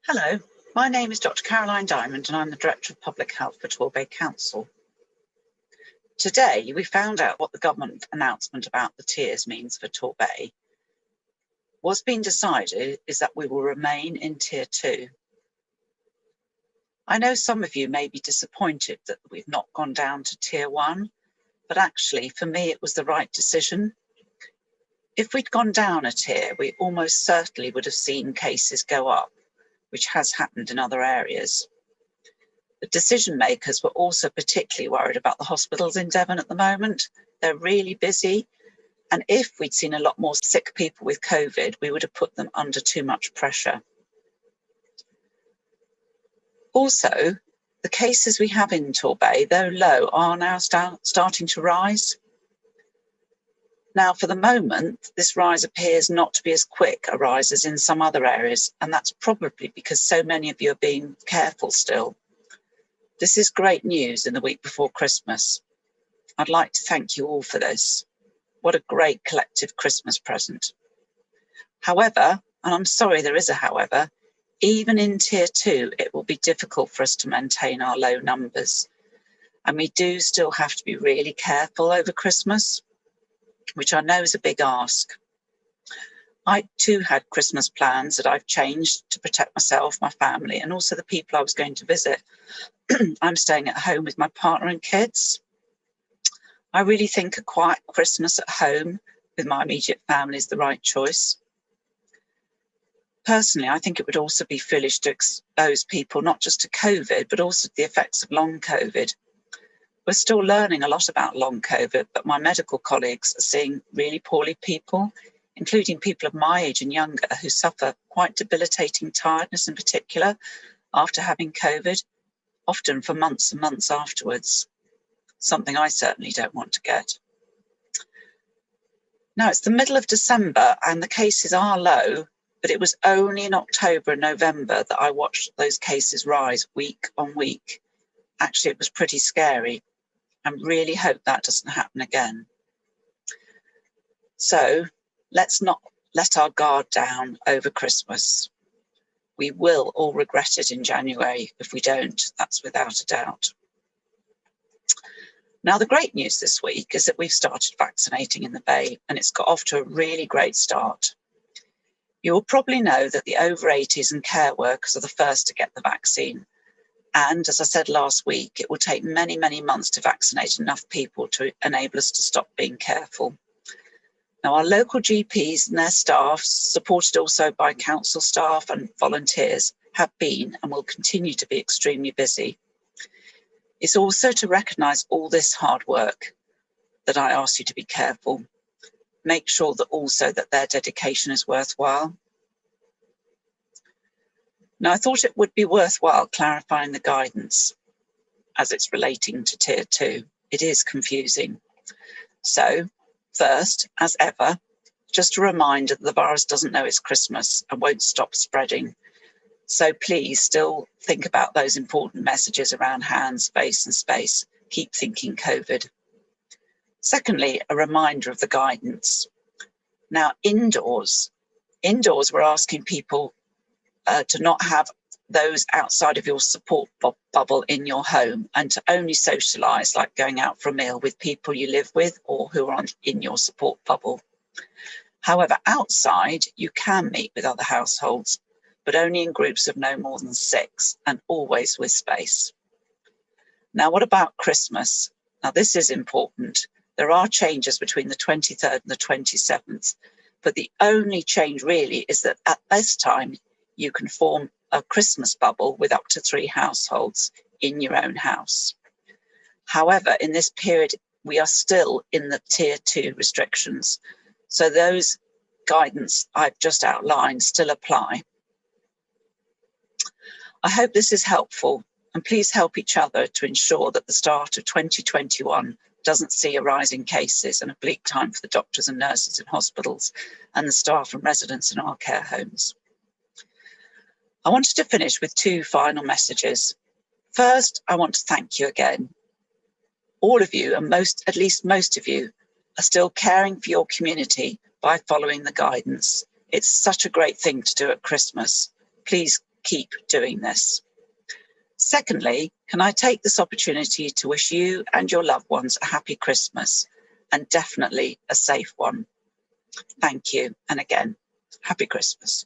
Hello, my name is Dr Caroline Dimond and I'm the Director of Public Health for Torbay Council. Today we found out what the government announcement about the tiers means for Torbay. What's been decided is that we will remain in Tier 2. I know some of you may be disappointed that we've not gone down to Tier 1, but actually for me it was the right decision. If we'd gone down a tier, we almost certainly would have seen cases go up, which has happened in other areas. The decision makers were also particularly worried about the hospitals in Devon at the moment. They're really busy, and if we'd seen a lot more sick people with COVID, we would have put them under too much pressure. Also, the cases we have in Torbay, though low, are now starting to rise. Now, for the moment, this rise appears not to be as quick a rise as in some other areas, and that's probably because so many of you are being careful still. This is great news in the week before Christmas. I'd like to thank you all for this. What a great collective Christmas present. However, and I'm sorry there is a however, even in Tier 2, it will be difficult for us to maintain our low numbers. And we do still have to be really careful over Christmas, which I know is a big ask. I too had Christmas plans that I've changed to protect myself, my family, and also the people I was going to visit. I'm staying at home with my partner and kids. I really think a quiet Christmas at home with my immediate family is the right choice. Personally, I think it would also be foolish to expose people not just to COVID, but also to the effects of long COVID. We're still learning a lot about long COVID, but my medical colleagues are seeing really poorly people, including people of my age and younger, who suffer quite debilitating tiredness in particular after having COVID, often for months and months afterwards, something I certainly don't want to get. Now, it's the middle of December and the cases are low, but it was only in October and November that I watched those cases rise week on week. Actually, it was pretty scary. I really hope that doesn't happen again. So let's not let our guard down over Christmas. We will all regret it in January. If we don't, that's without a doubt. Now, the great news this week is that we've started vaccinating in the Bay, and it's got off to a really great start. You will probably know that the over 80s and care workers are the first to get the vaccine. And as I said last week, it will take many, many months to vaccinate enough people to enable us to stop being careful. Now, our local GPs and their staff, supported also by council staff and volunteers, have been and will continue to be extremely busy. It's also to recognise all this hard work that I ask you to be careful. Make sure that also that their dedication is worthwhile. Now, I thought it would be worthwhile clarifying the guidance as it's relating to Tier 2. It is confusing. So, first, as ever, just a reminder that the virus doesn't know it's Christmas and won't stop spreading. So please still think about those important messages around hands, face and space. Keep thinking COVID. Secondly, a reminder of the guidance. Now, indoors we're asking people to not have those outside of your support bubble in your home and to only socialise, like going out for a meal with people you live with or who are in your support bubble. However, outside you can meet with other households, but only in groups of no more than 6 and always with space. Now, what about Christmas? Now, this is important. There are changes between the 23rd and the 27th, but the only change really is that at this time, you can form a Christmas bubble with up to 3 households in your own house. However, in this period, we are still in the Tier 2 restrictions. So those guidance I've just outlined still apply. I hope this is helpful, and please help each other to ensure that the start of 2021 doesn't see a rise in cases and a bleak time for the doctors and nurses in hospitals and the staff and residents in our care homes. I wanted to finish with 2 final messages. First, I want to thank you again. All of you, and at least most of you, are still caring for your community by following the guidance. It's such a great thing to do at Christmas. Please keep doing this. Secondly, can I take this opportunity to wish you and your loved ones a happy Christmas, and definitely a safe one. Thank you. And again, happy Christmas.